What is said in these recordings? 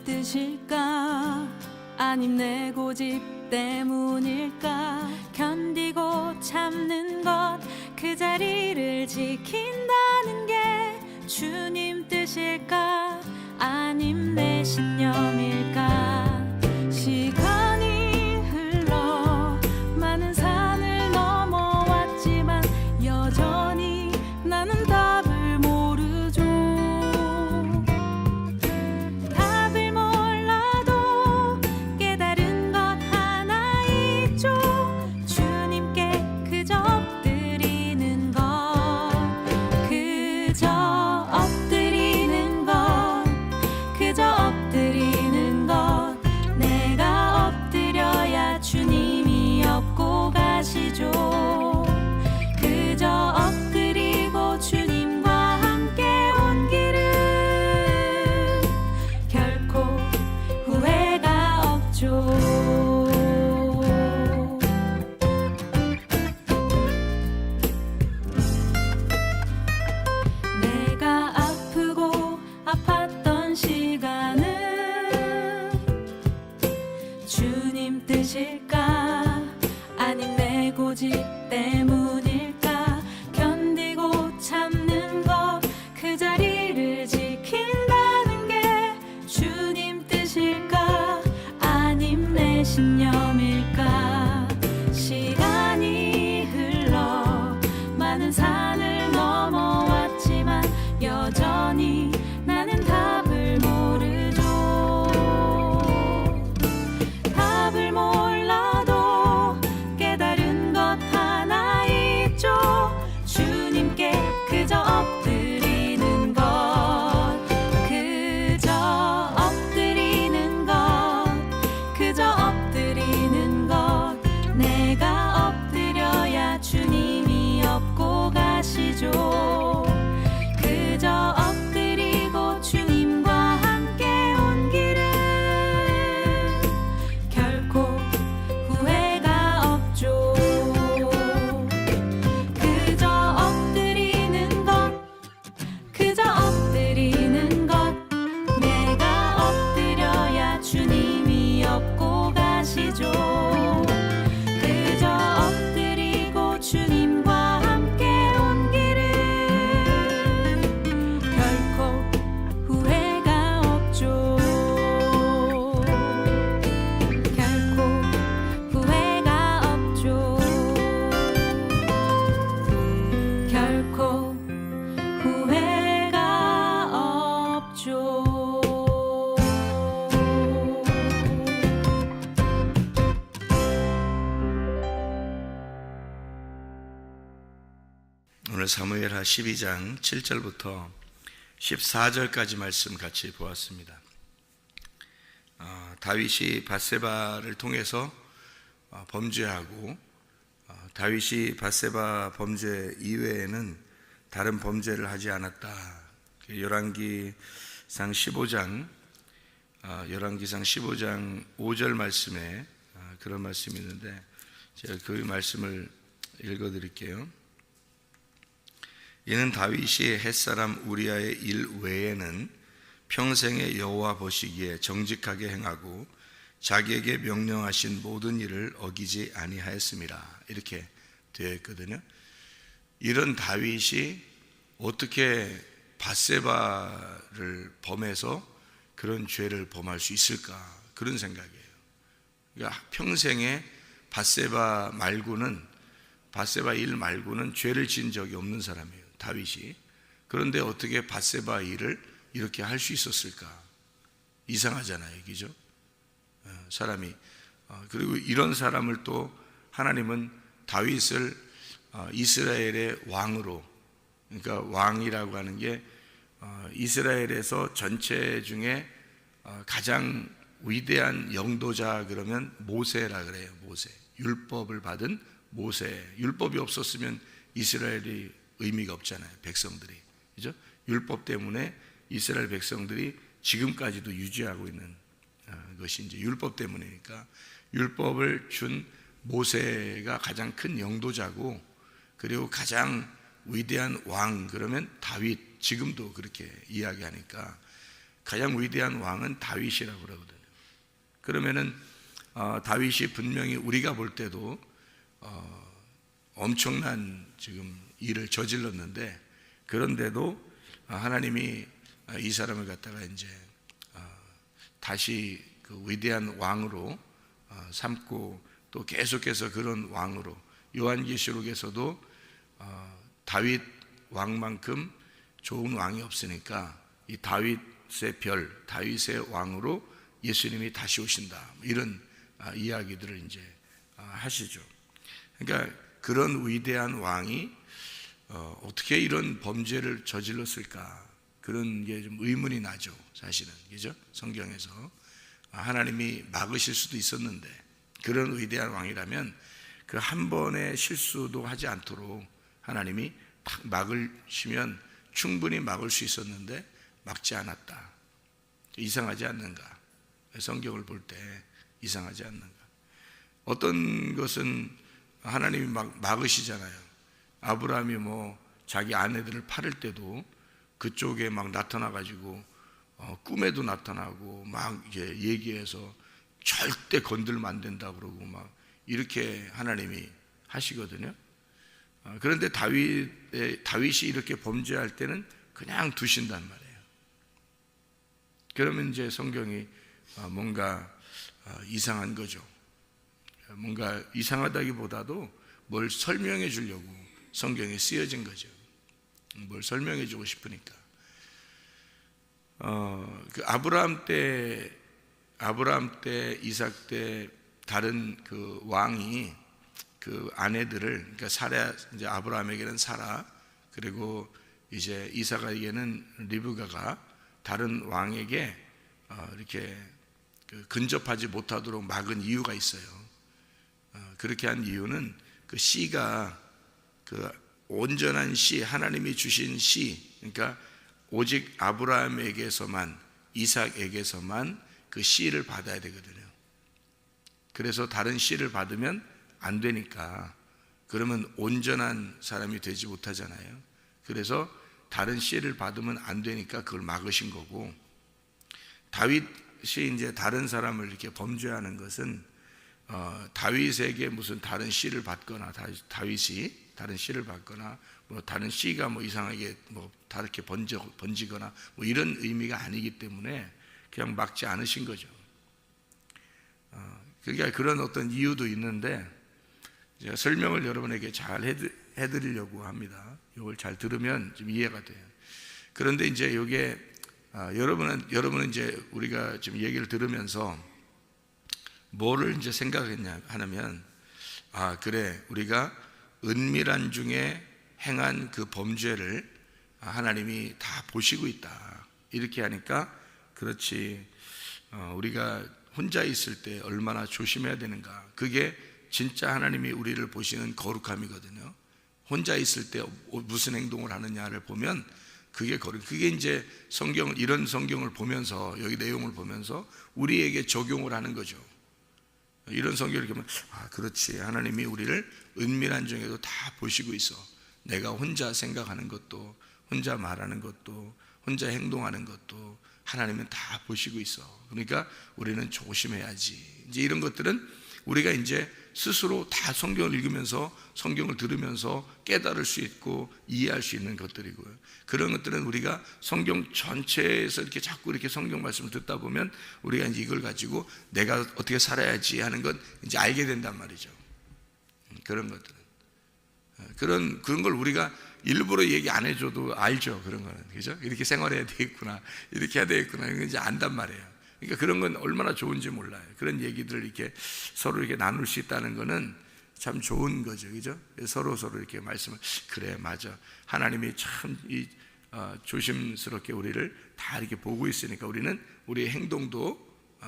뜻일까? 아님 내 고집 때문일까? 견디고 참는 것, 그 자리를 지킨다는 게 주님 뜻일까? 아님 내 신념일까? 시간이 흘러 많은 산을 넘어왔지만 여전히 나는 답을 모르죠. 답을 몰라도 깨달은 것 하나 있죠. 주님께 그저 엎드리는 것, 그저 엎드리는 것, 그저 엎드리는 것. 내가 엎드려야 주님이 업고 가시죠. 그저 엎드리고 주님과 함께 온 길은 결코 후회가 없죠. 내가 아프고 아팠던 시간은 주님 뜻일까? 아님 내 고집 때문일까? 견디고 참는 것, 그 자리를 지킨다는 게 주님 뜻일까? 아님 내 신념일까? 시간이 흘러 많은 산을 넘어왔지만 여전히 나는 답을 모르죠. 답을 몰라도 깨달은 것 하나 있죠. 주님께 그저 엎드리는 것, 그저 엎드리는 것, 그저 엎드리는 것. 내가 엎드려야 주님이 업고 가시죠. 그저 엎드리고 주님과 함께 온 길은 결코 후회가 없죠. 그저 엎드리는 것, 그저 엎드리는 것. 내가 엎드려야 주님이 업고 가시죠. 그저 엎드리고 주님과 함께 온 길은 결코 후회가 없죠. 결코 후회가 없죠. 결코 후회가 없죠. 오늘 사무엘하 12장 7절부터 14절까지 말씀 같이 보았습니다. 다윗이 밧세바를 통해서 범죄하고 다윗이 밧세바 범죄 이외에는 다른 범죄를 하지 않았다. 열왕기상 15장 5절 말씀에 그런 말씀이 있는데 제가 그 말씀을 읽어드릴게요. 이는 다윗이 햇사람 우리아의 일 외에는 평생에 여호와 보시기에 정직하게 행하고 자기에게 명령하신 모든 일을 어기지 아니하였습니다. 이렇게 되어 있거든요. 이런 다윗이 어떻게 밧세바를 범해서 그런 죄를 범할 수 있을까? 그런 생각이에요. 그러니까 평생에 밧세바 일 말고는 죄를 지은 적이 없는 사람이에요, 다윗이. 그런데 어떻게 밧세바 일을 이렇게 할 수 있었을까? 이상하잖아요, 그죠? 사람이. 그리고 이런 사람을 또 하나님은 다윗을 이스라엘의 왕으로, 그러니까 왕이라고 하는 게 이스라엘에서 전체 중에 가장 위대한 영도자 그러면 모세라 그래요. 모세. 율법을 받은 모세. 율법이 없었으면 이스라엘이 의미가 없잖아요, 백성들이. 그죠? 율법 때문에 이스라엘 백성들이 지금까지도 유지하고 있는 것이 이제 율법 때문이니까, 율법을 준 모세가 가장 큰 영도자고, 그리고 가장 위대한 왕 그러면 다윗, 지금도 그렇게 이야기하니까 가장 위대한 왕은 다윗이라고 그러거든요. 그러면은 다윗이 분명히 우리가 볼 때도 엄청난 지금 일을 저질렀는데, 그런데도 하나님이 이 사람을 갖다가 이제 다시 그 위대한 왕으로 삼고, 또 계속해서 그런 왕으로, 요한계시록에서도 다윗 왕만큼 좋은 왕이 없으니까 이 다윗의 별, 다윗의 왕으로 예수님이 다시 오신다, 이런 이야기들을 이제 하시죠. 그러니까 그런 위대한 왕이 어떻게 이런 범죄를 저질렀을까, 그런 게 좀 의문이 나죠, 사실은. 그죠? 성경에서 하나님이 막으실 수도 있었는데, 그런 위대한 왕이라면 그 한 번의 실수도 하지 않도록 하나님이 딱 막으시면 충분히 막을 수 있었는데 막지 않았다. 이상하지 않는가? 성경을 볼 때 이상하지 않는가? 어떤 것은 하나님이 막으시잖아요. 아브라함이 뭐 자기 아내들을 팔을 때도 그쪽에 막 나타나가지고 꿈에도 나타나고 막 이제 얘기해서 절대 건들면 안 된다 그러고 막 이렇게 하나님이 하시거든요. 그런데 다윗이 이렇게 범죄할 때는 그냥 두신단 말이에요. 그러면 이제 성경이 뭔가 이상한 거죠. 뭔가 이상하다기보다도 뭘 설명해 주려고 성경에 쓰여진 거죠. 뭘 설명해 주고 싶으니까. 그 아브라함 때, 이삭 때 다른 그 왕이 그 아내들을, 그러니까 사라, 이제 아브라함에게는 사라, 그리고 이제 이삭에게는 리브가가 다른 왕에게 이렇게 근접하지 못하도록 막은 이유가 있어요. 그렇게 한 이유는 그 씨가 그 온전한 씨, 하나님이 주신 씨, 그러니까 오직 아브라함에게서만, 이삭에게서만 그 씨를 받아야 되거든요. 그래서 다른 씨를 받으면 안 되니까, 그러면 온전한 사람이 되지 못하잖아요. 그래서 다른 씨를 받으면 안 되니까 그걸 막으신 거고, 다윗이 이제 다른 사람을 이렇게 범죄하는 것은 다윗에게 무슨 다른 씨를 받거나, 다윗이 다른 씨를 받거나, 뭐 다른 씨가 뭐 이상하게 뭐 다르게 번지거나 뭐 이런 의미가 아니기 때문에 그냥 막지 않으신 거죠. 그러니까 그런 어떤 이유도 있는데, 제가 설명을 여러분에게 잘 해드리려고 합니다. 이걸 잘 들으면 좀 이해가 돼요. 그런데 이제 이게 여러분은 이제 우리가 지금 얘기를 들으면서 뭐를 이제 생각했냐 하면, 그래, 우리가 은밀한 중에 행한 그 범죄를 하나님이 다 보시고 있다, 이렇게 하니까, 그렇지, 우리가 혼자 있을 때 얼마나 조심해야 되는가. 그게 진짜 하나님이 우리를 보시는 거룩함이거든요. 혼자 있을 때 무슨 행동을 하느냐를 보면 그게 그게 이제 이런 성경을 보면서, 여기 내용을 보면서 우리에게 적용을 하는 거죠. 이런 성경을 보면, 그렇지, 하나님이 우리를 은밀한 중에도 다 보시고 있어. 내가 혼자 생각하는 것도, 혼자 말하는 것도, 혼자 행동하는 것도 하나님은 다 보시고 있어. 그러니까 우리는 조심해야지. 이제 이런 것들은 우리가 이제 스스로 다 성경을 읽으면서, 성경을 들으면서 깨달을 수 있고 이해할 수 있는 것들이고요. 그런 것들은 우리가 성경 전체에서 이렇게 자꾸 이렇게 성경 말씀을 듣다 보면 우리가 이제 이걸 가지고 내가 어떻게 살아야지 하는 건 이제 알게 된단 말이죠. 그런 것들은. 그런 걸 우리가 일부러 얘기 안 해줘도 알죠. 그런 거는. 그죠? 이렇게 생활해야 되겠구나, 이렇게 해야 되겠구나, 이건 이제 안단 말이에요. 그러니까 그런 건 얼마나 좋은지 몰라요. 그런 얘기들을 이렇게 서로 이렇게 나눌 수 있다는 거는 참 좋은 거죠. 그죠? 서로 이렇게 말씀을, 그래, 맞아, 하나님이 참 조심스럽게 우리를 다 이렇게 보고 있으니까 우리는 우리의 행동도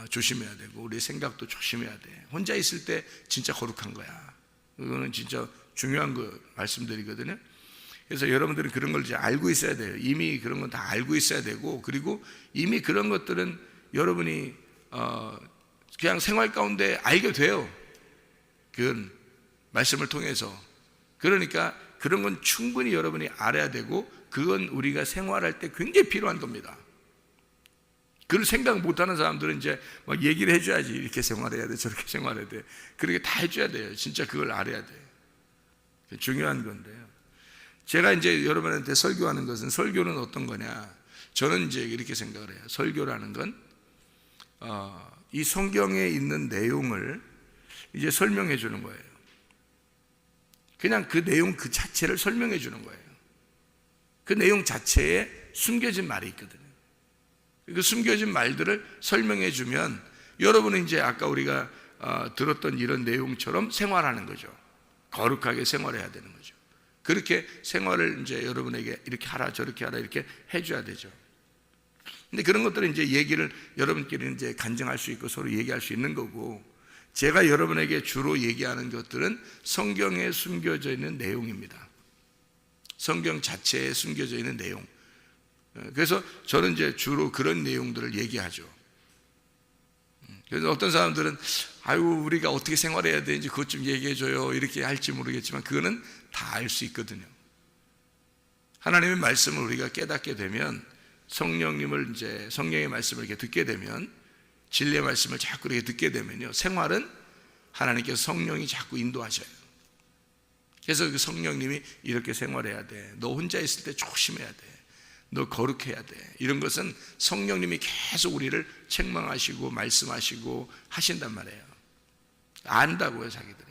조심해야 되고 우리의 생각도 조심해야 돼. 혼자 있을 때 진짜 거룩한 거야. 그거는 진짜 중요한 거 말씀드리거든요. 그래서 여러분들은 그런 걸 이제 알고 있어야 돼요. 이미 그런 건 다 알고 있어야 되고, 그리고 이미 그런 것들은 여러분이 그냥 생활 가운데 알게 돼요. 그건 말씀을 통해서. 그러니까 그런 건 충분히 여러분이 알아야 되고, 그건 우리가 생활할 때 굉장히 필요한 겁니다. 그걸 생각 못하는 사람들은 이제 막 얘기를 해줘야지. 이렇게 생활해야 돼, 저렇게 생활해야 돼. 그렇게 다 해줘야 돼요. 진짜 그걸 알아야 돼. 중요한 건데요. 제가 이제 여러분한테 설교하는 것은, 설교는 어떤 거냐? 저는 이제 이렇게 생각을 해요. 설교라는 건 이 성경에 있는 내용을 이제 설명해 주는 거예요. 그냥 그 내용 그 자체를 설명해 주는 거예요. 그 내용 자체에 숨겨진 말이 있거든요. 그 숨겨진 말들을 설명해 주면 여러분은 이제 아까 우리가 들었던 이런 내용처럼 생활하는 거죠. 거룩하게 생활해야 되는 거죠. 그렇게 생활을 이제 여러분에게 이렇게 하라 저렇게 하라 이렇게 해줘야 되죠. 근데 그런 것들은 이제 얘기를 여러분끼리 이제 간증할 수 있고 서로 얘기할 수 있는 거고, 제가 여러분에게 주로 얘기하는 것들은 성경에 숨겨져 있는 내용입니다. 성경 자체에 숨겨져 있는 내용. 그래서 저는 이제 주로 그런 내용들을 얘기하죠. 그래서 어떤 사람들은 아이고 우리가 어떻게 생활해야 되는지 그것 좀 얘기해줘요 이렇게 할지 모르겠지만 그거는 다 알 수 있거든요. 하나님의 말씀을 우리가 깨닫게 되면, 성령님을 이제 성령의 말씀을 이렇게 듣게 되면, 진리의 말씀을 자꾸 이렇게 듣게 되면요, 생활은 하나님께서 성령이 자꾸 인도하셔요. 그래서 그 성령님이 이렇게 생활해야 돼, 너 혼자 있을 때 조심해야 돼, 너 거룩해야 돼, 이런 것은 성령님이 계속 우리를 책망하시고 말씀하시고 하신단 말이에요. 안다고요, 자기들이.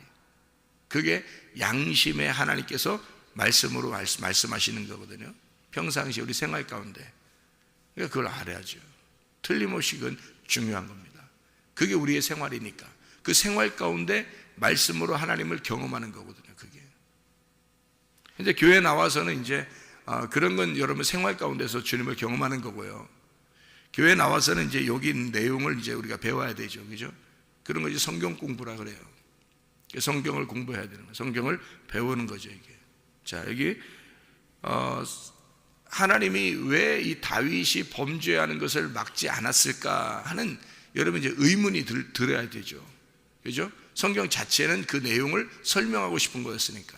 그게 양심에 하나님께서 말씀으로 말씀하시는 거거든요. 평상시 우리 생활 가운데. 그러니까 그걸 알아야죠. 틀림없이 그건 중요한 겁니다. 그게 우리의 생활이니까. 그 생활 가운데 말씀으로 하나님을 경험하는 거거든요, 그게. 이제 교회 나와서는 이제 그런 건 여러분 생활 가운데서 주님을 경험하는 거고요. 교회 나와서는 이제 여기 있는 내용을 이제 우리가 배워야 되죠, 그죠? 그런 거 이제 성경 공부라 그래요. 성경을 공부해야 되는 거예요. 성경을 배우는 거죠, 이게. 자, 여기 하나님이 왜 이 다윗이 범죄하는 것을 막지 않았을까 하는 여러분 이제 의문이 들어야 되죠, 그죠? 성경 자체는 그 내용을 설명하고 싶은 거였으니까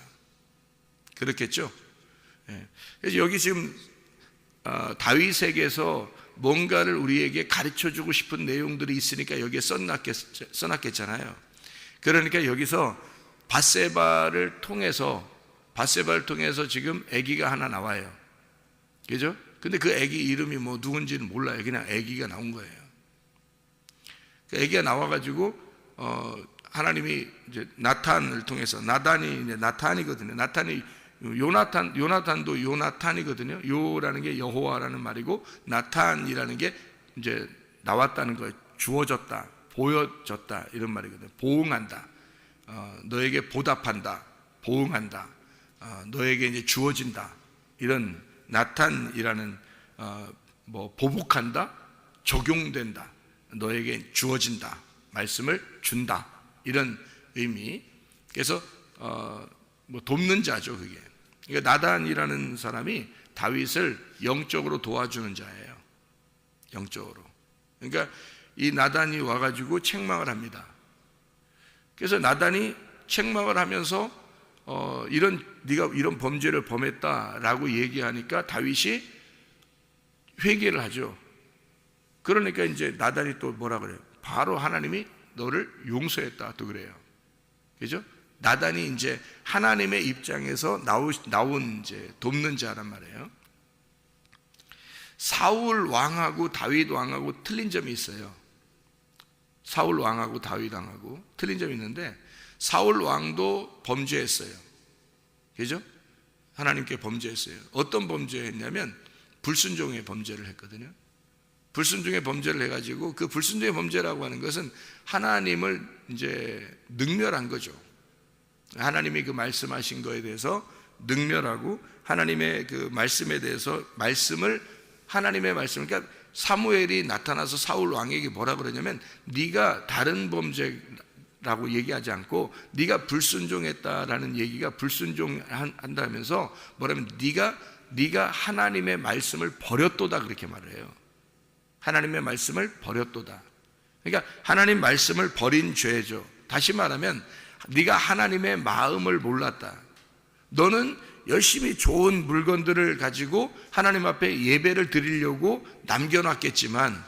그렇겠죠. 그래서 여기 지금 다윗에게서 뭔가를 우리에게 가르쳐주고 싶은 내용들이 있으니까 여기에 써놨겠잖아요. 그러니까 여기서 밧세바를 통해서 지금 아기가 하나 나와요, 그죠? 근데 그 아기 이름이 뭐 누군지는 몰라요. 그냥 아기가 나온 거예요. 그 아기가 나와가지고 하나님이 이제 나탄을 통해서, 나단이 이제 나탄이거든요. 나탄이 요나탄도 요나탄이거든요. 요라는 게 여호와라는 말이고, 나탄이라는 게 이제 나왔다는 거예요. 주어졌다, 보여졌다 이런 말이거든요. 보응한다, 너에게 보답한다, 보응한다, 너에게 이제 주어진다, 이런 나탄이라는 뭐 보복한다, 적용된다, 너에게 주어진다, 말씀을 준다, 이런 의미. 그래서 뭐 돕는 자죠, 그게. 그러니까 나단이라는 사람이 다윗을 영적으로 도와주는 자예요, 영적으로. 그러니까 이 나단이 와가지고 책망을 합니다. 그래서 나단이 책망을 하면서 네가 이런 범죄를 범했다라고 얘기하니까 다윗이 회개를 하죠. 그러니까 이제 나단이 또 뭐라 그래요? 바로 하나님이 너를 용서했다, 또 그래요, 그죠? 나단이 이제 하나님의 입장에서 나온 이제 돕는 자란 말이에요. 사울 왕하고 다윗 왕하고 틀린 점이 있어요. 사울 왕하고 다윗 왕하고 틀린 점이 있는데, 사울 왕도 범죄했어요, 그죠? 하나님께 범죄했어요. 어떤 범죄했냐면 불순종의 범죄를 했거든요. 불순종의 범죄를 해가지고, 그 불순종의 범죄라고 하는 것은 하나님을 이제 능멸한 거죠. 하나님이 그 말씀하신 거에 대해서 능멸하고, 하나님의 그 말씀에 대해서 하나님의 말씀을, 그러니까 사무엘이 나타나서 사울 왕에게 뭐라 그러냐면, 네가 다른 범죄라고 얘기하지 않고 네가 불순종했다라는 얘기가 불순종한다면서 뭐라면 네가 하나님의 말씀을 버렸도다, 그렇게 말을 해요. 하나님의 말씀을 버렸도다. 그러니까 하나님 말씀을 버린 죄죠. 다시 말하면 네가 하나님의 마음을 몰랐다. 너는 열심히 좋은 물건들을 가지고 하나님 앞에 예배를 드리려고 남겨놨겠지만,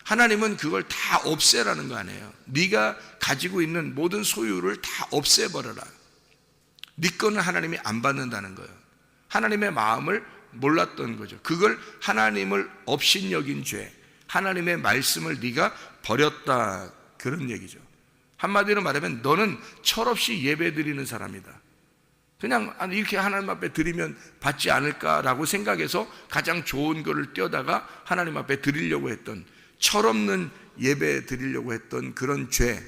하나님은 그걸 다 없애라는 거 아니에요. 네가 가지고 있는 모든 소유를 다 없애버려라. 네 거는 하나님이 안 받는다는 거예요. 하나님의 마음을 몰랐던 거죠. 그걸 하나님을 업신여긴 죄, 하나님의 말씀을 네가 버렸다, 그런 얘기죠. 한마디로 말하면 너는 철없이 예배 드리는 사람이다. 그냥 이렇게 하나님 앞에 드리면 받지 않을까라고 생각해서 가장 좋은 거를 떼어다가 하나님 앞에 드리려고 했던, 철없는 예배 드리려고 했던 그런 죄.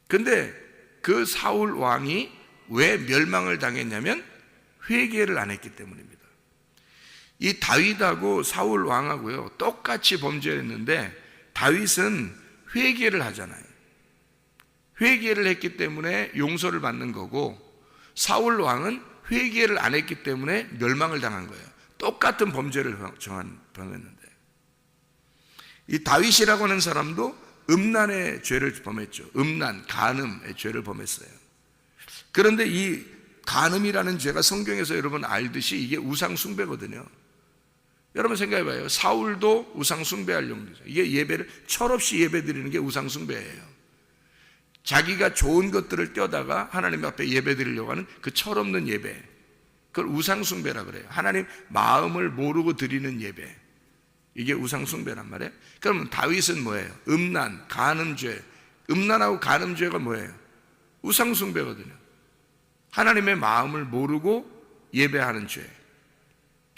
근데 그 사울 왕이 왜 멸망을 당했냐면 회개를 안 했기 때문입니다. 이 다윗하고 사울 왕하고요 똑같이 범죄했는데 다윗은 회개를 하잖아요. 회개를 했기 때문에 용서를 받는 거고, 사울 왕은 회개를 안 했기 때문에 멸망을 당한 거예요. 똑같은 범죄를 범했는데, 이 다윗이라고 하는 사람도 음란의 죄를 범했죠. 음란, 간음의 죄를 범했어요. 그런데 이 간음이라는 죄가 성경에서 여러분 알듯이 이게 우상 숭배거든요. 여러분 생각해봐요. 사울도 우상 숭배할 용도죠. 이게 예배를 철없이 예배 드리는 게 우상 숭배예요. 자기가 좋은 것들을 떼어다가 하나님 앞에 예배 드리려고 하는 그 철없는 예배, 그걸 우상 숭배라 그래요. 하나님 마음을 모르고 드리는 예배, 이게 우상 숭배란 말이에요. 그러면 다윗은 뭐예요? 음란, 간음죄. 음란하고 간음죄가 뭐예요? 우상 숭배거든요. 하나님의 마음을 모르고 예배하는 죄,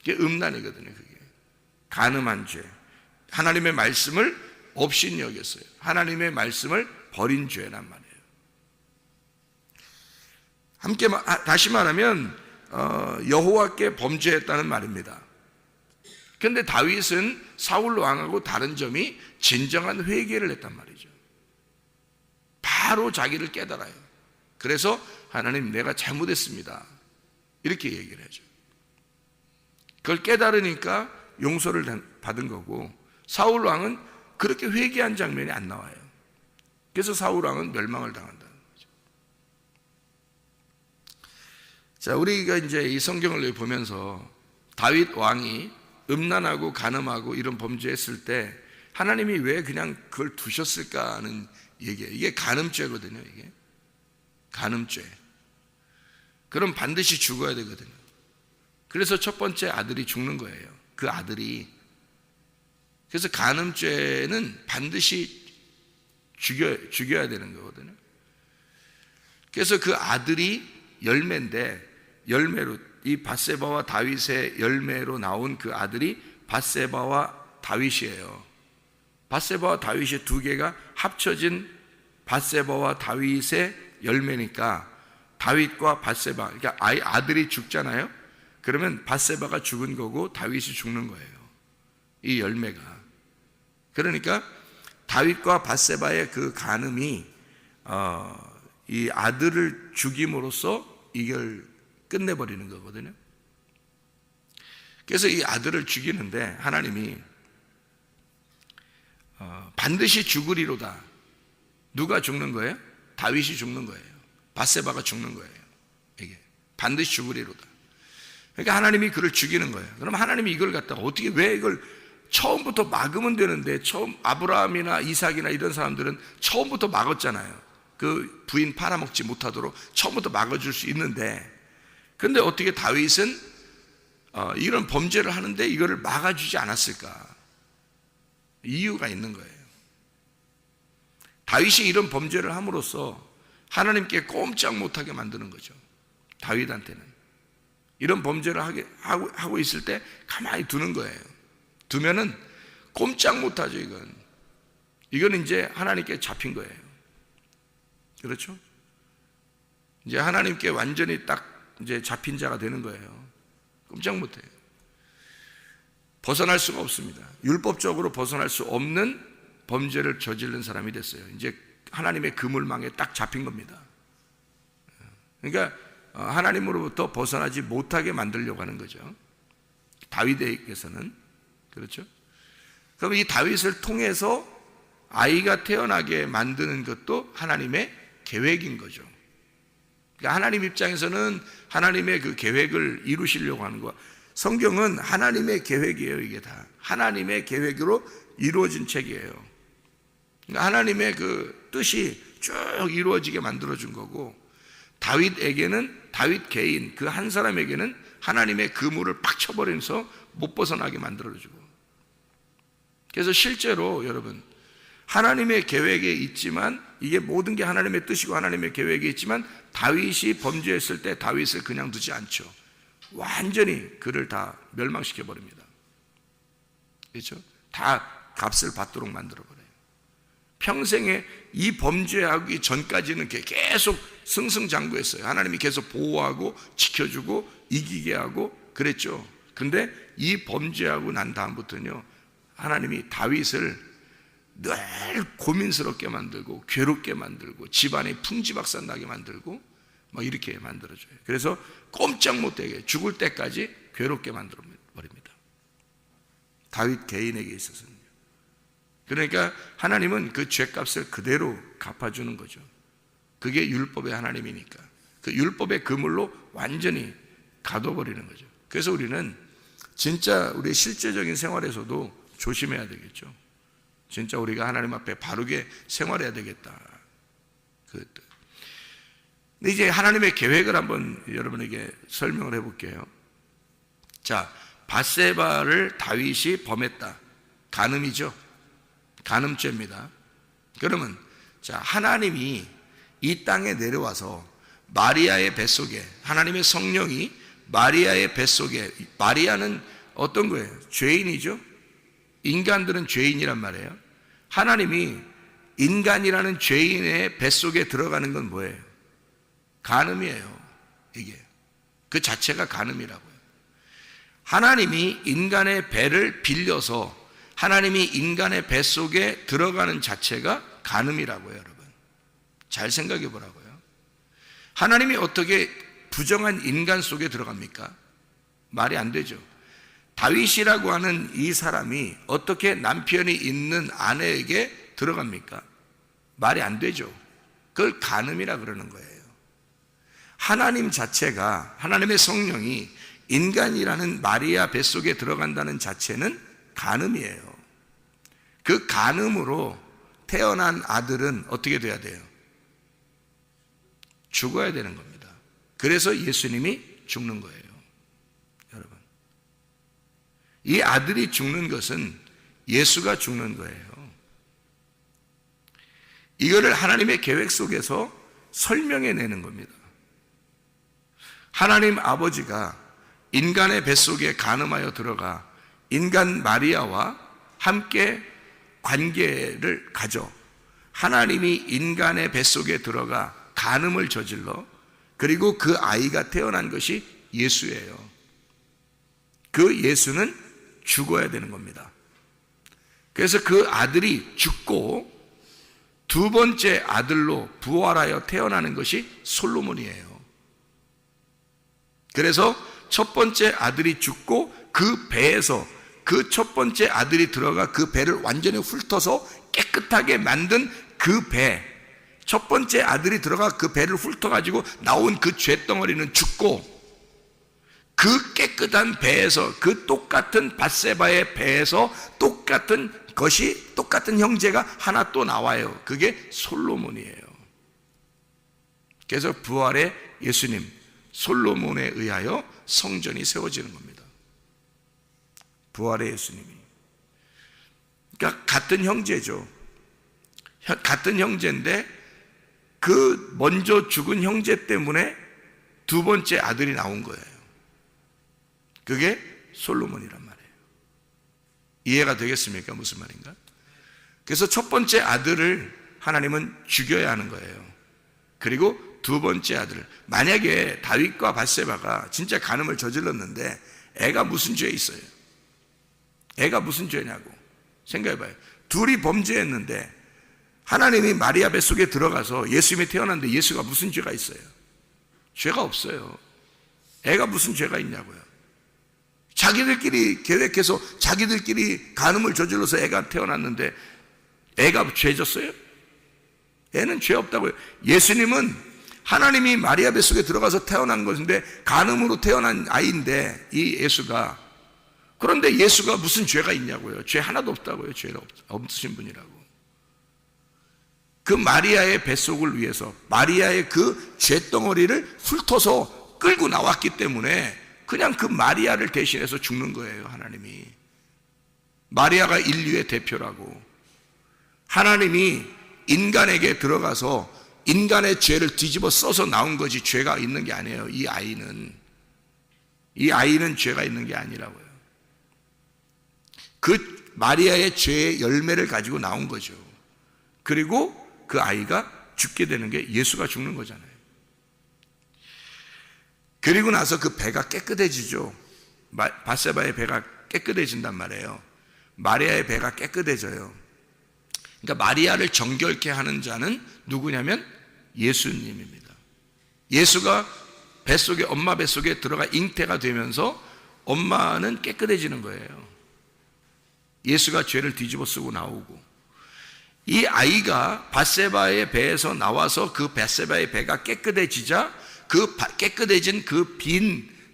이게 음란이거든요. 그게 간음한 죄, 하나님의 말씀을 없인 여겼어요. 하나님의 말씀을 버린 죄란 말이에요. 함께 다시 말하면 여호와께 범죄했다는 말입니다. 그런데 다윗은 사울 왕하고 다른 점이 진정한 회개를 했단 말이죠. 바로 자기를 깨달아요. 그래서 하나님, 내가 잘못했습니다, 이렇게 얘기를 하죠. 그걸 깨달으니까 용서를 받은 거고, 사울 왕은 그렇게 회개한 장면이 안 나와요. 그래서 사울 왕은 멸망을 당한다는 거죠. 자, 우리가 이제 이 성경을 보면서 다윗 왕이 음란하고 간음하고 이런 범죄했을 때 하나님이 왜 그냥 그걸 두셨을까 하는 얘기예요. 이게 간음죄거든요. 이게 간음죄. 그럼 반드시 죽어야 되거든요. 그래서 첫 번째 아들이 죽는 거예요. 그 아들이. 그래서 간음죄는 반드시 죽여야 되는 거거든요. 그래서 그 아들이 열매인데, 열매로 이 밧세바와 다윗의 열매로 나온 그 아들이 밧세바와 다윗이에요. 밧세바와 다윗의 두 개가 합쳐진 밧세바와 다윗의 열매니까 다윗과 밧세바, 그러니까 아들이 죽잖아요. 그러면 밧세바가 죽은 거고 다윗이 죽는 거예요. 이 열매가. 그러니까 다윗과 밧세바의 그 간음이 이 아들을 죽임으로써 이걸 끝내버리는 거거든요. 그래서 이 아들을 죽이는데 하나님이 반드시 죽으리로다. 누가 죽는 거예요? 다윗이 죽는 거예요. 밧세바가 죽는 거예요. 이게 반드시 죽으리로다. 그러니까 하나님이 그를 죽이는 거예요. 그럼 하나님이 이걸 갖다가 어떻게, 왜 이걸 처음부터 막으면 되는데, 처음 아브라함이나 이삭이나 이런 사람들은 처음부터 막았잖아요. 그 부인 팔아먹지 못하도록 처음부터 막아줄 수 있는데, 그런데 어떻게 다윗은 이런 범죄를 하는데 이거를 막아주지 않았을까? 이유가 있는 거예요. 다윗이 이런 범죄를 함으로써 하나님께 꼼짝 못하게 만드는 거죠. 다윗한테는 이런 범죄를 하고 있을 때 가만히 두는 거예요. 두면은 꼼짝 못하죠. 이건 이제 하나님께 잡힌 거예요. 그렇죠? 이제 하나님께 완전히 딱 이제 잡힌 자가 되는 거예요. 꼼짝 못해요. 벗어날 수가 없습니다. 율법적으로 벗어날 수 없는 범죄를 저지른 사람이 됐어요. 이제 하나님의 그물망에 딱 잡힌 겁니다. 그러니까 하나님으로부터 벗어나지 못하게 만들려고 하는 거죠. 다윗에게서는. 그렇죠? 그럼 이 다윗을 통해서 아이가 태어나게 만드는 것도 하나님의 계획인 거죠. 그러니까 하나님 입장에서는 하나님의 그 계획을 이루시려고 하는 거. 성경은 하나님의 계획이에요. 이게 다 하나님의 계획으로 이루어진 책이에요. 그러니까 하나님의 그 뜻이 쭉 이루어지게 만들어준 거고, 다윗에게는, 다윗 개인 그 한 사람에게는 하나님의 그물을 팍 쳐버리면서 못 벗어나게 만들어주고, 그래서 실제로 여러분, 하나님의 계획에 있지만, 이게 모든 게 하나님의 뜻이고 하나님의 계획에 있지만, 다윗이 범죄했을 때 다윗을 그냥 두지 않죠. 완전히 그를 다 멸망시켜 버립니다. 그렇죠? 다 값을 받도록 만들어 버려요. 평생에 이 범죄하기 전까지는 계속 승승장구했어요. 하나님이 계속 보호하고 지켜주고 이기게 하고 그랬죠. 근데 이 범죄하고 난 다음부터는요, 하나님이 다윗을 늘 고민스럽게 만들고 괴롭게 만들고 집안에 풍지박산 나게 만들고 막 이렇게 만들어줘요. 그래서 꼼짝 못하게 죽을 때까지 괴롭게 만들어 버립니다. 다윗 개인에게 있어서는. 그러니까 하나님은 그 죄값을 그대로 갚아주는 거죠. 그게 율법의 하나님이니까 그 율법의 그물로 완전히 가둬버리는 거죠. 그래서 우리는 진짜 우리 실제적인 생활에서도 조심해야 되겠죠. 진짜 우리가 하나님 앞에 바르게 생활해야 되겠다. 근데 이제 하나님의 계획을 한번 여러분에게 설명을 해볼게요. 자, 밧세바를 다윗이 범했다. 간음이죠. 간음죄입니다. 그러면 자, 하나님이 이 땅에 내려와서 마리아의 뱃속에, 하나님의 성령이 마리아의 뱃속에, 마리아는 어떤 거예요? 죄인이죠. 인간들은 죄인이란 말이에요. 하나님이 인간이라는 죄인의 뱃속에 들어가는 건 뭐예요? 간음이에요. 이게 그 자체가 간음이라고요. 하나님이 인간의 배를 빌려서 하나님이 인간의 뱃속에 들어가는 자체가 간음이라고요. 여러분 잘 생각해 보라고요. 하나님이 어떻게 부정한 인간 속에 들어갑니까? 말이 안 되죠. 다윗이라고 하는 이 사람이 어떻게 남편이 있는 아내에게 들어갑니까? 말이 안 되죠. 그걸 간음이라 그러는 거예요. 하나님 자체가, 하나님의 성령이 인간이라는 마리아 뱃속에 들어간다는 자체는 간음이에요. 그 간음으로 태어난 아들은 어떻게 돼야 돼요? 죽어야 되는 겁니다. 그래서 예수님이 죽는 거예요. 여러분, 이 아들이 죽는 것은 예수가 죽는 거예요. 이거를 하나님의 계획 속에서 설명해내는 겁니다. 하나님 아버지가 인간의 뱃속에 간음하여 들어가 인간 마리아와 함께 관계를 가져 하나님이 인간의 뱃속에 들어가 간음을 저질러 그리고 그 아이가 태어난 것이 예수예요. 그 예수는 죽어야 되는 겁니다. 그래서 그 아들이 죽고 두 번째 아들로 부활하여 태어나는 것이 솔로몬이에요. 그래서 첫 번째 아들이 죽고 그 배에서 그 첫 번째 아들이 들어가 그 배를 완전히 훑어서 깨끗하게 만든 그 배, 첫 번째 아들이 들어가 그 배를 훑어가지고 나온 그 죄덩어리는 죽고 그 깨끗한 배에서, 그 똑같은 밧세바의 배에서 똑같은 것이, 똑같은 형제가 하나 또 나와요. 그게 솔로몬이에요. 그래서 부활의 예수님, 솔로몬에 의하여 성전이 세워지는 겁니다. 부활의 예수님이. 그러니까 같은 형제죠. 같은 형제인데 그 먼저 죽은 형제 때문에 두 번째 아들이 나온 거예요. 그게 솔로몬이란 말이에요. 이해가 되겠습니까? 무슨 말인가? 그래서 첫 번째 아들을 하나님은 죽여야 하는 거예요. 그리고 두 번째 아들, 만약에 다윗과 밧세바가 진짜 간음을 저질렀는데 애가 무슨 죄 있어요? 애가 무슨 죄냐고 생각해봐요. 둘이 범죄했는데 하나님이 마리아 뱃속에 들어가서 예수님이 태어났는데 예수가 무슨 죄가 있어요? 죄가 없어요. 애가 무슨 죄가 있냐고요. 자기들끼리 계획해서 자기들끼리 간음을 저질러서 애가 태어났는데 애가 죄 졌어요? 애는 죄 없다고요. 예수님은 하나님이 마리아 뱃속에 들어가서 태어난 것인데 간음으로 태어난 아이인데 이 예수가 그런데 예수가 무슨 죄가 있냐고요? 죄 하나도 없다고요. 죄가 없으신 분이라고. 그 마리아의 뱃속을 위해서 마리아의 그 죄덩어리를 훑어서 끌고 나왔기 때문에 그냥 그 마리아를 대신해서 죽는 거예요. 하나님이. 마리아가 인류의 대표라고. 하나님이 인간에게 들어가서 인간의 죄를 뒤집어 써서 나온 거지 죄가 있는 게 아니에요. 이 아이는 죄가 있는 게 아니라고요. 그 마리아의 죄의 열매를 가지고 나온 거죠. 그리고 그 아이가 죽게 되는 게 예수가 죽는 거잖아요. 그리고 나서 그 배가 깨끗해지죠. 밧세바의 배가 깨끗해진단 말이에요. 마리아의 배가 깨끗해져요. 그러니까 마리아를 정결케 하는 자는 누구냐면 예수님입니다. 예수가 뱃속에, 엄마 뱃속에 들어가 잉태가 되면서 엄마는 깨끗해지는 거예요. 예수가 죄를 뒤집어 쓰고 나오고, 이 아이가 밧세바의 배에서 나와서 그 밧세바의 배가 깨끗해지자 그 깨끗해진 그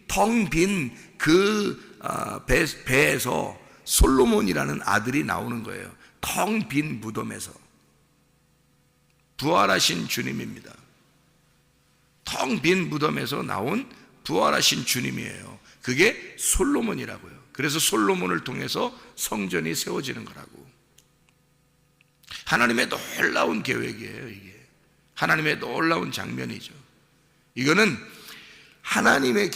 텅 빈 그 배에서 솔로몬이라는 아들이 나오는 거예요. 텅 빈 무덤에서. 부활하신 주님입니다. 텅 빈 무덤에서 나온 부활하신 주님이에요. 그게 솔로몬이라고요. 그래서 솔로몬을 통해서 성전이 세워지는 거라고. 하나님의 놀라운 계획이에요. 이게 하나님의 놀라운 장면이죠. 이거는 하나님의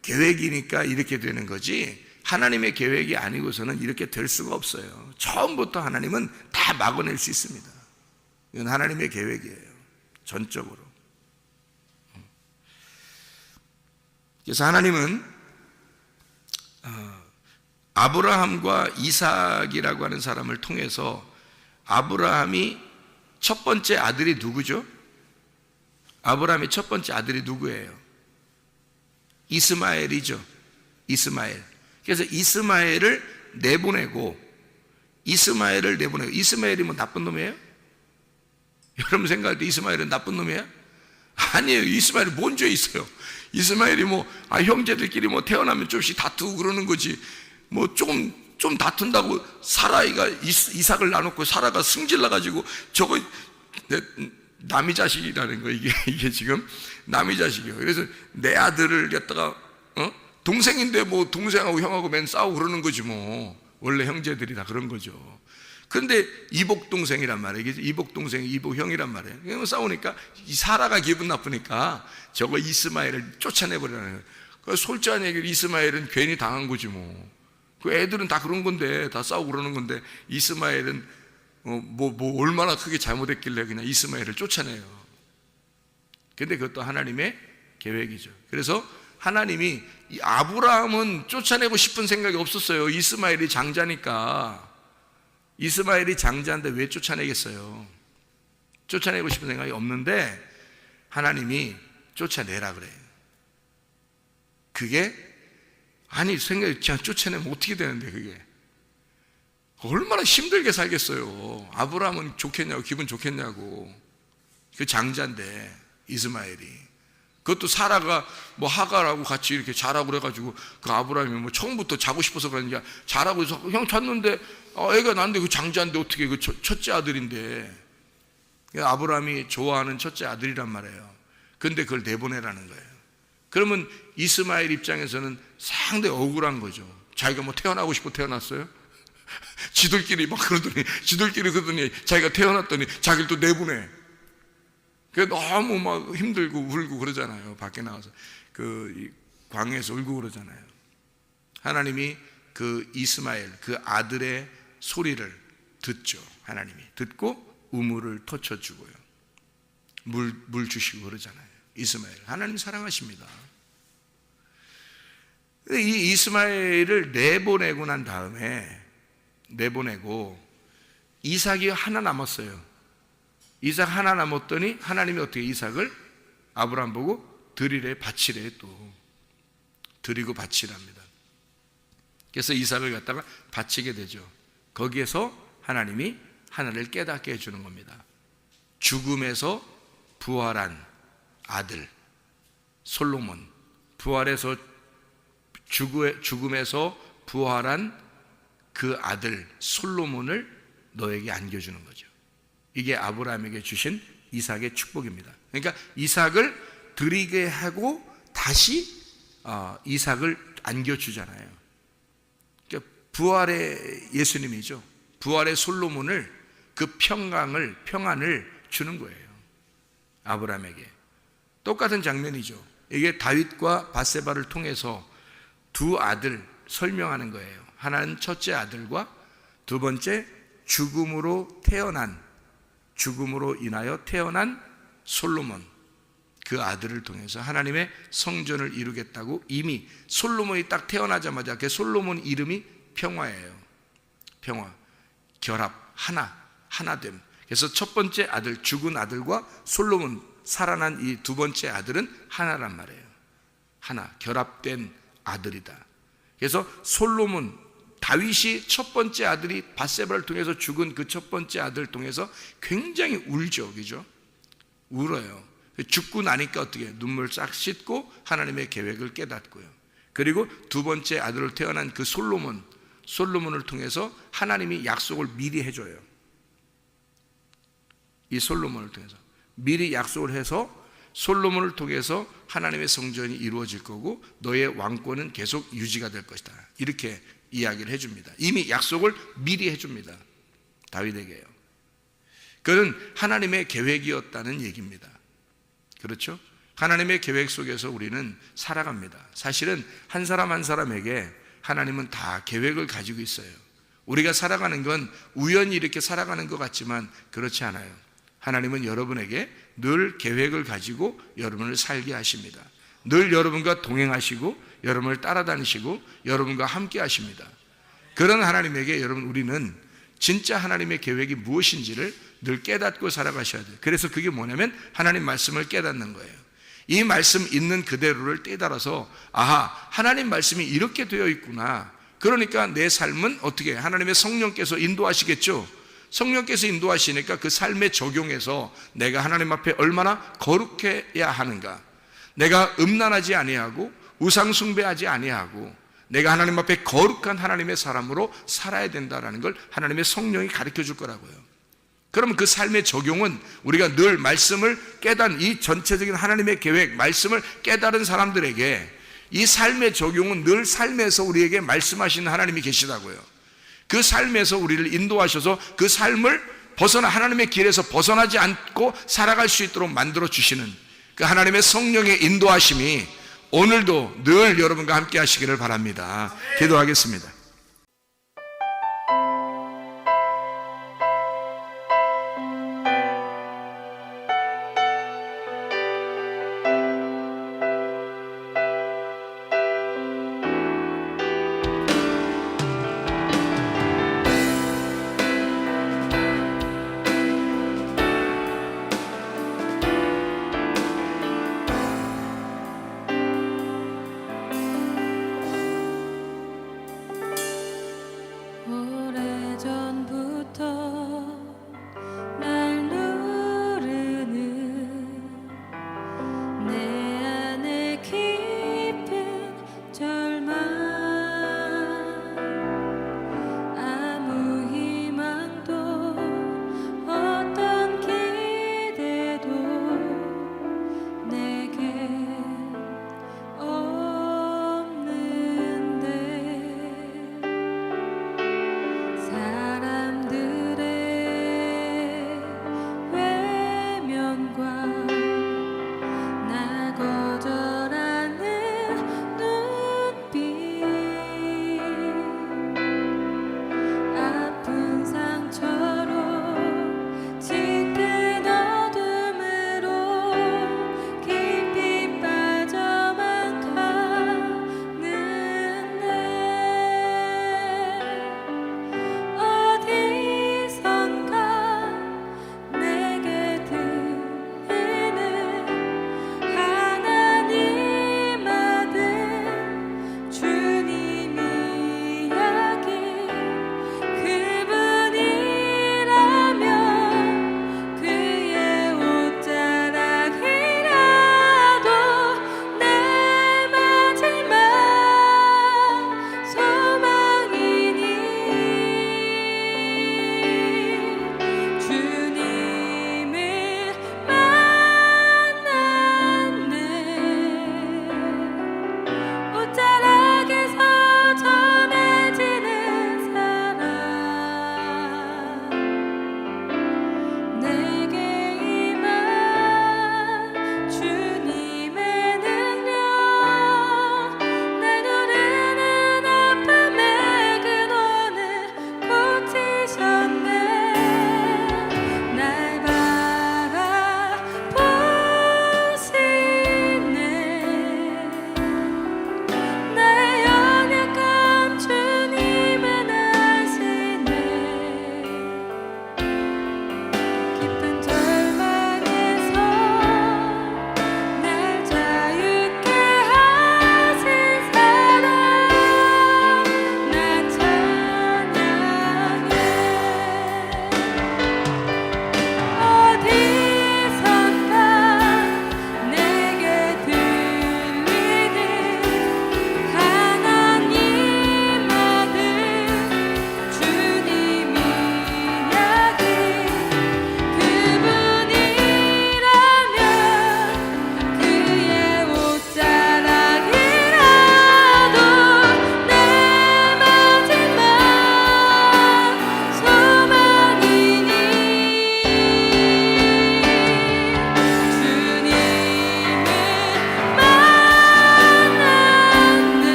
계획이니까 이렇게 되는 거지, 하나님의 계획이 아니고서는 이렇게 될 수가 없어요. 처음부터 하나님은 다 막아낼 수 있습니다. 이건 하나님의 계획이에요. 전적으로. 그래서 하나님은 아브라함과 이삭이라고 하는 사람을 통해서, 아브라함이 첫 번째 아들이 누구죠? 아브라함의 첫 번째 아들이 누구예요? 이스마엘이죠. 이스마엘. 그래서 이스마엘을 내보내고, 이스마엘이 뭐 나쁜 놈이에요? 여러분 생각할 때 이스마엘은 나쁜 놈이에요? 아니에요. 이스마엘이 뭔 죄 있어요? 이스마엘이 형제들끼리 태어나면 좀씩 다투고 그러는 거지, 좀 다툰다고 사라이가 이삭을 나눴고 사라가 승질나가지고 저거 남의 자식이라는 거, 이게 지금 남의 자식이에요. 그래서 내 아들을 갖다가 동생인데 동생하고 형하고 맨 싸우고 그러는 거지 원래 형제들이 다 그런 거죠. 그런데 이복 동생이란 말이에요. 이복 동생, 이복 형이란 말이에요. 싸우니까 이 사라가 기분 나쁘니까 저거 이스마엘을 쫓아내버리라는 거예요. 그 솔직한 얘기로 이스마엘은 괜히 당한 거지 그 애들은 다 그런 건데, 다 싸우고 그러는 건데, 이스마엘은 얼마나 크게 잘못했길래 그냥 이스마엘을 쫓아내요. 근데 그것도 하나님의 계획이죠. 그래서 하나님이 아브라함은 쫓아내고 싶은 생각이 없었어요. 이스마엘이 장자니까. 이스마엘이 장자인데 왜 쫓아내겠어요? 쫓아내고 싶은 생각이 없는데 하나님이 쫓아내라 그래요. 그게 생각이 그냥 쫓아내면 어떻게 되는데, 그게 얼마나 힘들게 살겠어요. 아브라함은 좋겠냐고, 기분 좋겠냐고. 그 장자인데 이스마엘이. 그것도 사라가 하갈하고 같이 이렇게 자라고 그래가지고 그 아브라함이 처음부터 자고 싶어서 그러니까 자라고 해서 형 잤는데 애가 낳는데 그 장자인데 어떻게 그 첫째 아들인데, 아브라함이 좋아하는 첫째 아들이란 말이에요. 근데 그걸 내보내라는 거예요. 그러면 이스마엘 입장에서는 상당히 억울한 거죠. 자기가 태어나고 싶고 태어났어요? 지들끼리 그러더니 자기가 태어났더니 자기를 또 내보내. 그게 너무 힘들고 울고 그러잖아요. 밖에 나와서 그 광야에서 울고 그러잖아요. 하나님이 그 이스마엘, 그 아들의 소리를 듣죠. 하나님이 듣고 우물을 터쳐주고요, 물 주시고 그러잖아요. 이스마엘, 하나님 사랑하십니다. 이 이스마엘을 내보내고 난 다음에, 이삭이 하나 남았어요. 이삭 하나 남았더니 하나님이 어떻게 이삭을 아브라함 보고 드리래, 바치래. 또 드리고 바치랍니다. 그래서 이삭을 갖다가 바치게 되죠. 거기에서 하나님이 하나를 깨닫게 해주는 겁니다. 죽음에서 부활한 아들 솔로몬, 부활해서 죽음에서 부활한 그 아들 솔로몬을 너에게 안겨주는 거죠. 이게 아브라함에게 주신 이삭의 축복입니다. 그러니까 이삭을 드리게 하고 다시 이삭을 안겨주잖아요. 그러니까 부활의 예수님이죠. 부활의 솔로몬을 그 평안을 주는 거예요. 아브라함에게. 똑같은 장면이죠. 이게 다윗과 바세바를 통해서 두 아들 설명하는 거예요. 하나는 첫째 아들과 두 번째 죽음으로 인하여 태어난 솔로몬, 그 아들을 통해서 하나님의 성전을 이루겠다고 이미 솔로몬이 딱 태어나자마자 그 솔로몬 이름이 평화예요. 평화, 결합, 하나됨. 그래서 첫 번째 아들, 죽은 아들과 솔로몬, 살아난 이 두 번째 아들은 하나란 말이에요. 하나, 결합된 아들이다. 그래서 솔로몬, 다윗이 첫 번째 아들이 밧세바를 통해서 죽은 그 첫 번째 아들을 통해서 굉장히 울죠, 그죠? 울어요. 죽고 나니까 어떻게 눈물 싹 씻고 하나님의 계획을 깨닫고요. 그리고 두 번째 아들을 태어난 그 솔로몬을 통해서 하나님이 약속을 미리 해줘요. 이 솔로몬을 통해서 미리 약속을 해서 솔로몬을 통해서 하나님의 성전이 이루어질 거고 너의 왕권은 계속 유지가 될 것이다. 이렇게 이야기를 해줍니다. 이미 약속을 미리 해줍니다. 다윗에게요. 그건 하나님의 계획이었다는 얘기입니다. 그렇죠? 하나님의 계획 속에서 우리는 살아갑니다. 사실은 한 사람 한 사람에게 하나님은 다 계획을 가지고 있어요. 우리가 살아가는 건 우연히 이렇게 살아가는 것 같지만 그렇지 않아요. 하나님은 여러분에게 늘 계획을 가지고 여러분을 살게 하십니다. 늘 여러분과 동행하시고 여러분을 따라다니시고 여러분과 함께 하십니다. 그런 하나님에게 여러분 우리는 진짜 하나님의 계획이 무엇인지를 늘 깨닫고 살아가셔야 돼요. 그래서 그게 뭐냐면 하나님 말씀을 깨닫는 거예요. 이 말씀 있는 그대로를 깨달아서 아하, 하나님 말씀이 이렇게 되어 있구나. 그러니까 내 삶은 어떻게 하나님의 성령께서 인도하시겠죠. 성령께서 인도하시니까 그 삶에 적용해서 내가 하나님 앞에 얼마나 거룩해야 하는가, 내가 음란하지 아니하고 우상 숭배하지 아니하고 내가 하나님 앞에 거룩한 하나님의 사람으로 살아야 된다는 걸 하나님의 성령이 가르쳐 줄 거라고요. 그러면 그 삶의 적용은 우리가 늘 말씀을 깨닫는 이 전체적인 하나님의 계획, 말씀을 깨달은 사람들에게 이 삶의 적용은 늘 삶에서 우리에게 말씀하시는 하나님이 계시다고요. 그 삶에서 우리를 인도하셔서 그 삶을 하나님의 길에서 벗어나지 않고 살아갈 수 있도록 만들어 주시는 그 하나님의 성령의 인도하심이 오늘도 늘 여러분과 함께 하시기를 바랍니다. 기도하겠습니다.